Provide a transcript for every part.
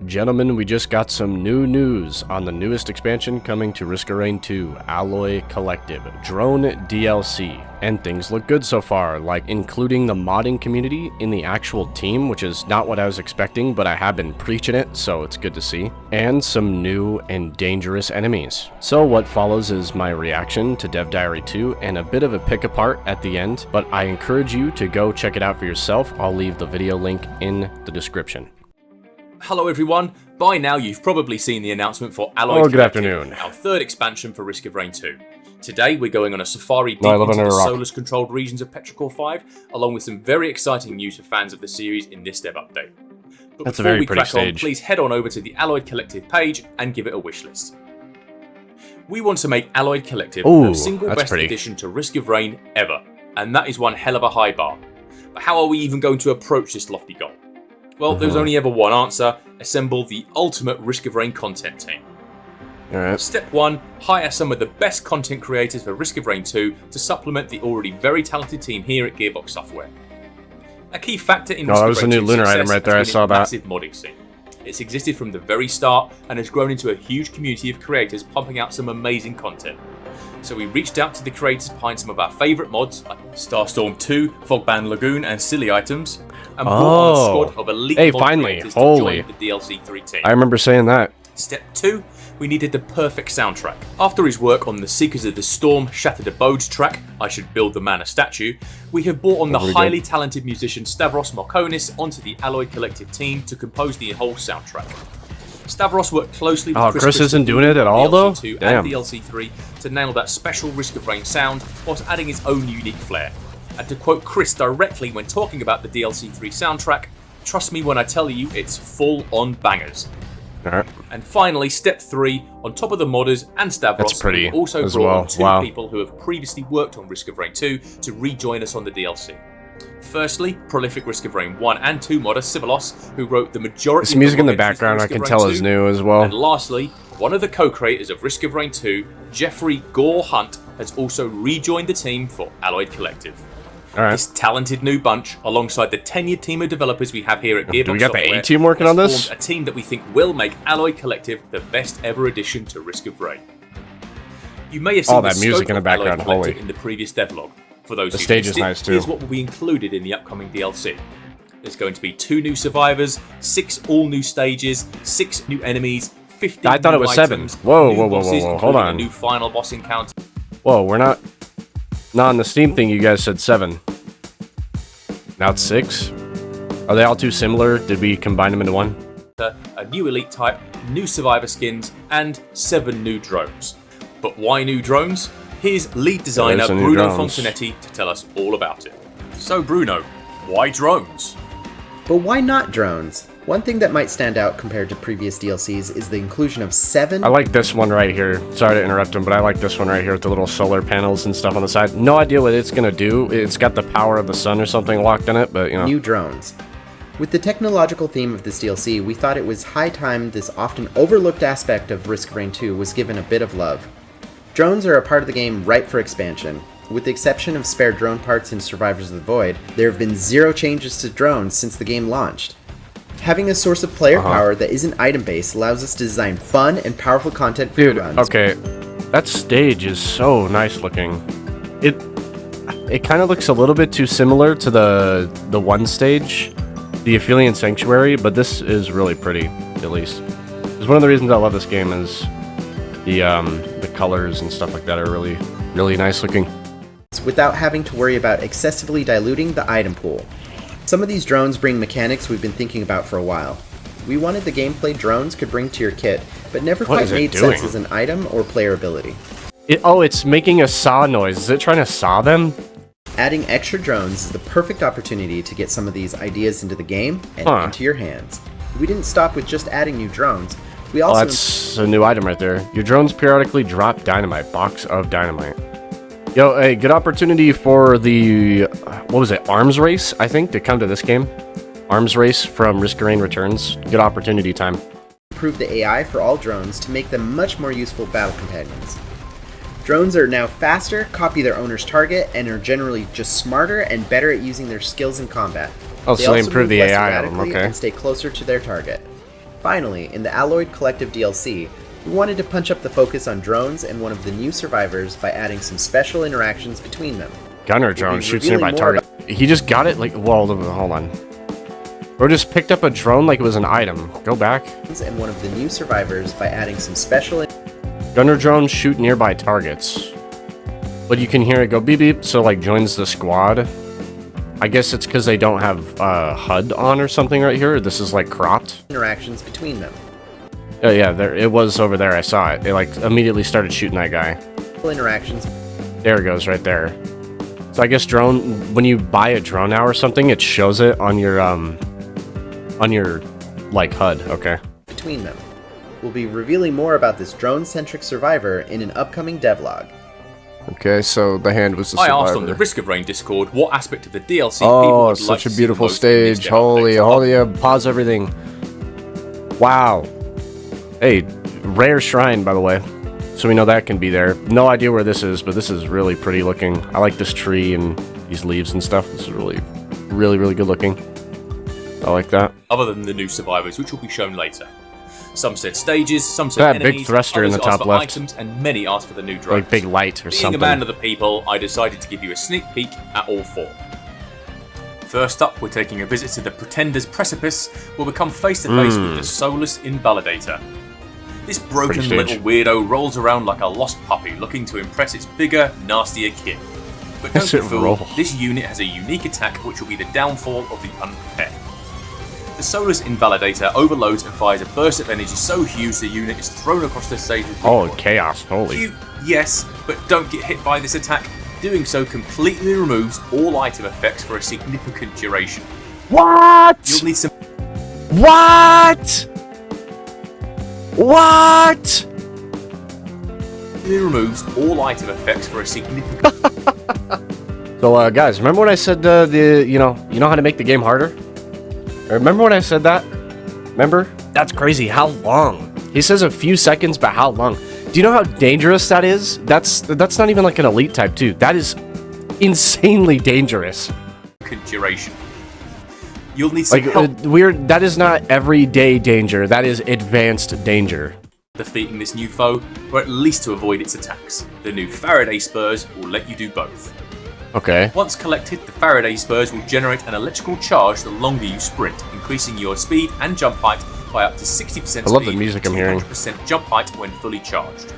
Gentlemen, we just got some new news on the newest expansion coming to Risk of Rain 2, Alloy Collective, Drone DLC. And things look good so far, like including the modding community in the actual team, which is not what I was expecting, but I have been preaching it, so it's good to see. And some new and dangerous enemies. So what follows is my reaction to Dev Diary 2 and a bit of a pick apart at the end, but I encourage you to go check it out for yourself. I'll leave the video link in the description. Hello everyone, by now you've probably seen the announcement for Alloy Good Collective, afternoon. our third expansion for Risk of Rain 2. Today we're going on a safari deep into the Solus-controlled regions of Petrichor 5, along with some very exciting news for fans of the series in this dev update. But That's a before very we pretty crack on, stage. please head on over to the Alloy Collective page and give it a wish list. We want to make Alloy Collective the single best addition to Risk of Rain ever, and that is one hell of a high bar. But how are we even going to approach this lofty goal? Well, there's only ever one answer: assemble the ultimate Risk of Rain content team. Alright. Step 1, hire some of the best content creators for Risk of Rain 2 to supplement the already very talented team here at Gearbox Software. A key factor in Risk that of was Rain a new 2's lunar success item right there, has I been saw its that. massive modding scene. It's existed from the very start and has grown into a huge community of creators pumping out some amazing content. So we reached out to the creators behind some of our favourite mods, like Starstorm 2, Fogband Lagoon and Silly Items, and brought on a squad of elite mod creators to join the DLC 3 team. I remember saying that. Step 2, we needed the perfect soundtrack. After his work on the Seekers of the Storm Shattered Abodes track, I Should Build the Man a Statue, we have brought on the highly talented musician Stavros Markonis onto the Alloy Collective team to compose the whole soundtrack. Stavros worked closely with Chris isn't doing it at all, though? DLC 2 Damn. and DLC 3 to nail that special Risk of Rain sound, whilst adding his own unique flair. And to quote Chris directly when talking about the DLC 3 soundtrack, "Trust me when I tell you it's full-on bangers." Alright. And finally, step 3, on top of the modders and Stavros, we also brought on 2 people who have previously worked on Risk of Rain 2 to rejoin us on the DLC. Firstly, prolific Risk of Rain 1 and 2 modder Sivalos, who wrote the majority This music of the in the entries for background I Risk of can Rain tell 2. is new as well. And lastly, one of the co-creators of Risk of Rain 2, Jeffrey Gore Hunt, has also rejoined the team for Alloy Collective. This talented new bunch, alongside the tenured team of developers we have here at Gearbox Do we got Software, the A-team working on this? formed a team that we think will make Alloy Collective the best ever addition to Risk of Rain. You may have seen that music in the background, holy. in the previous devlog. For those The who stage missed is it, nice too. here's what will be included in the upcoming DLC. There's going to be 2 new survivors, 6 all-new stages, 6 new enemies, 15 I thought new it was items, 7. Whoa, new whoa, whoa, bosses, whoa, whoa. Hold including on. a new final boss encounter. Whoa, we're not on the Steam thing. You guys said 7. Now it's 6. Are they all too similar? Did we combine them into one? A new elite type, new survivor skins, and 7 new drones. But why new drones? Here's lead designer Bruno Fontanetti to tell us all about it. So Bruno, why drones? But why not drones? One thing that might stand out compared to previous DLCs is the inclusion of 7... I like this one right here. Sorry to interrupt him, but I like this one right here with the little solar panels and stuff on the side. No idea what it's gonna do. It's got the power of the sun or something locked in it, but you know. New drones. With the technological theme of this DLC, we thought it was high time this often overlooked aspect of Risk of Rain 2 was given a bit of love. Drones are a part of the game ripe for expansion. With the exception of spare drone parts in Survivors of the Void, there have been 0 changes to drones since the game launched. Having a source of player power that isn't item-based allows us to design fun and powerful content for runs. Okay, that stage is so nice looking. It kind of looks a little bit too similar to the one stage, the Aphelion Sanctuary, but this is really pretty, at least. Because one of the reasons I love this game is the colors and stuff like that are really, really nice looking. Without having to worry about excessively diluting the item pool. Some of these drones bring mechanics we've been thinking about for a while. We wanted the gameplay drones could bring to your kit, but never quite made sense as an item or player ability. It's making a saw noise. Is it trying to saw them? Adding extra drones is the perfect opportunity to get some of these ideas into the game and into your hands. We didn't stop with just adding new drones. We also that's a new item right there. Your drones periodically drop dynamite. Box of dynamite. Yo, a good opportunity for the, what was it, Arms Race, I think, to come to this game. Arms Race from Risk of Rain Returns. Good opportunity time. Improve the AI for all drones to make them much more useful battle companions. Drones are now faster, copy their owner's target, and are generally just smarter and better at using their skills in combat. Oh, so they improve the AI on them, okay. And stay closer to their target. Finally, in the Alloyed Collective DLC, we wanted to punch up the focus on drones and one of the new survivors by adding some special interactions between them. Gunner drone shoots nearby target. He just got it like, well, hold on. Bro just picked up a drone like it was an item. Go back. And one of the new survivors by adding some special... Gunner drones shoot nearby targets. But you can hear it go beep beep, so like joins the squad. I guess it's because they don't have HUD on or something right here. This is like cropped. Interactions between them. Oh yeah, there it was over there. I saw it. It like immediately started shooting that guy. Interactions. There it goes, right there. So I guess drone. When you buy a drone now or something, it shows it on your like HUD. Okay. Between them. We'll be revealing more about this drone-centric survivor in an upcoming devlog. Okay, so the hand was the survivor. I asked on the Risk of Rain Discord what aspect of the DLC people would like such to a see beautiful most in this stage. demo Holy, pause everything. Wow. Hey, rare shrine, by the way. So we know that can be there. No idea where this is, but this is really pretty looking. I like this tree and these leaves and stuff. This is really, really good looking. I like that. Other than the new survivors, which will be shown later. Some said stages, some said that enemies, big thruster in the top for left. Items, and many asked for the new drones. Like big light or Being something. a man of the people, I decided to give you a sneak peek at all 4. First up, we're taking a visit to the Pretender's Precipice, where we come face to face with the Soulless Invalidator. This broken little weirdo rolls around like a lost puppy, looking to impress its bigger, nastier kin. But don't be fooled, this unit has a unique attack which will be the downfall of the unprepared. The Soulless Invalidator overloads and fires a burst of energy so huge the unit is thrown across the stage with oh, chaos, holy. Cute, yes, but don't get hit by this attack. Doing so completely removes all item effects for a significant duration. What? You'll need some... What? What? It removes all item effects for a significant... So, guys, remember when I said you know how to make the game harder? Remember when I said that? Remember? That's crazy. How long? He says a few seconds, but how long? Do you know how dangerous that is? That's not even like an elite type 2. That is insanely dangerous. Duration. You'll need some help. That is not everyday danger. That is advanced danger. Defeating this new foe, or at least to avoid its attacks. The new Faraday Spurs will let you do both. Okay. Once collected, the Faraday Spurs will generate an electrical charge the longer you sprint, increasing your speed and jump height by up to 60% speed. I love the music I'm hearing. 200% jump height when fully charged.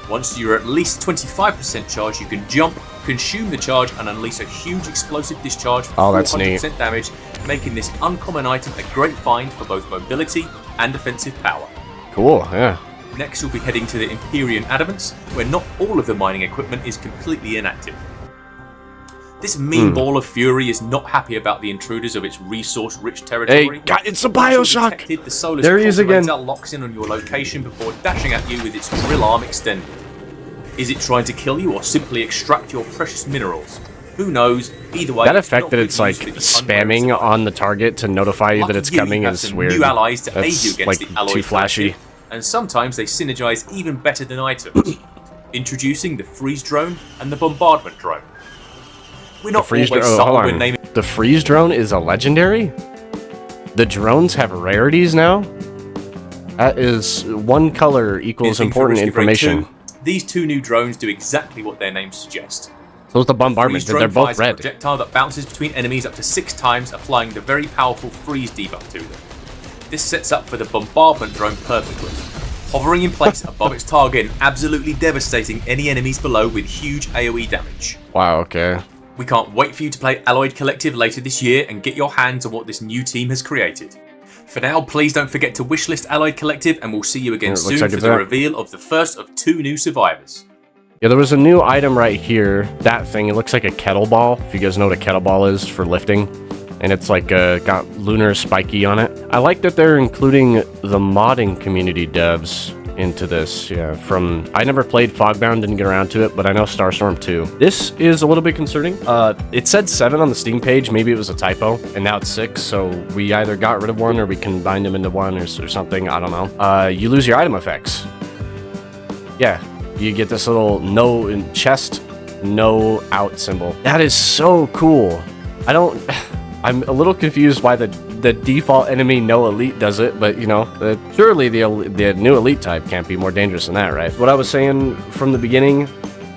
Once you're at least 25% charged, you can jump, consume the charge, and unleash a huge explosive discharge for 400% damage, making this uncommon item a great find for both mobility and defensive power. Cool, yeah. Next, we'll be heading to the Empyrean Adamants, where not all of the mining equipment is completely inactive. This mean ball of fury is not happy about the intruders of its resource-rich territory. Hey, it's a Bioshock! The there he is again. Locks in on your location before dashing at you with its drill arm extended. Is it trying to kill you or simply extract your precious minerals? Who knows? Either way, that effect that it's like spamming on the target to notify you that it's coming is weird. New allies to aid you against like the alloy too flashy. And sometimes they synergize even better than items. Introducing the freeze drone and the bombardment drone. We're not always subtle when naming. The freeze drone is a legendary? The drones have rarities now? That is one color equals important information. These 2 new drones do exactly what their names suggest. So is the bombardment, they're both red. A projectile that bounces between enemies up to 6 times, applying the very powerful freeze debuff to them. This sets up for the bombardment drone perfectly. Hovering in place above its target and absolutely devastating any enemies below with huge AoE damage. Wow, okay. We can't wait for you to play Alloyed Collective later this year and get your hands on what this new team has created. For now, please don't forget to wishlist Alloyed Collective, and we'll see you again soon for the reveal of the first of 2 new survivors. Yeah, there was a new item right here. That thing, it looks like a kettlebell, if you guys know what a kettlebell is for lifting. And it's like got lunar spiky on it. I like that they're including the modding community devs into this. Yeah, I never played Fogbound, didn't get around to it, but I know Starstorm 2. This is a little bit concerning. It said 7 on the Steam page, maybe it was a typo, and now it's 6, so we either got rid of one or we combined them into one or something, I don't know. You lose your item effects. Yeah, you get this little no in chest, no out symbol. That is so cool. I'm a little confused why the the default enemy no elite does it, but you know, surely the new elite type can't be more dangerous than that, right? What I was saying from the beginning,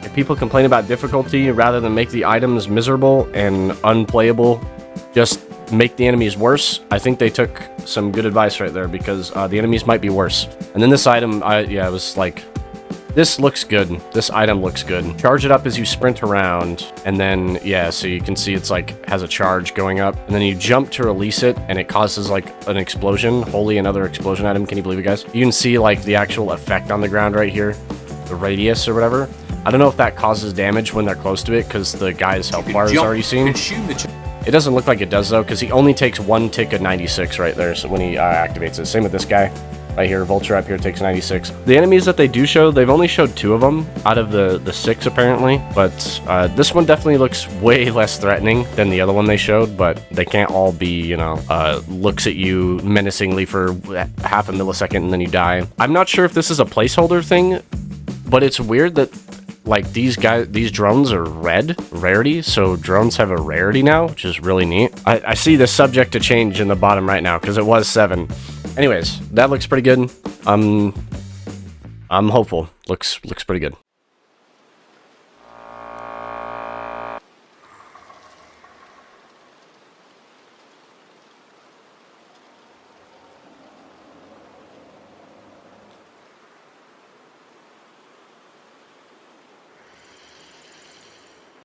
if people complain about difficulty rather than make the items miserable and unplayable, just make the enemies worse. I think they took some good advice right there, because the enemies might be worse. And then this item, it was like, this looks good. This item looks good. Charge it up as you sprint around, and then, yeah, so you can see it's like, has a charge going up, and then you jump to release it, and it causes like an explosion. Holy, another explosion item. Can you believe it, guys? You can see like the actual effect on the ground right here, the radius or whatever. I don't know if that causes damage when they're close to it, because the guy's health bar is already seen. It doesn't look like it does, though, because he only takes 1 tick of 96 right there, so when he activates it. Same with this guy right here. Vulture up here takes 96. The enemies that they do show, they've only showed 2 of them out of the 6, apparently. But this one definitely looks way less threatening than the other one they showed, but they can't all be, you know, looks at you menacingly for half a millisecond and then you die. I'm not sure if this is a placeholder thing, but it's weird that like these drones are rarity, so drones have a rarity now, which is really neat. I see the subject to change in the bottom right now because it was 7. Anyways, that looks pretty good. I'm hopeful. Looks pretty good.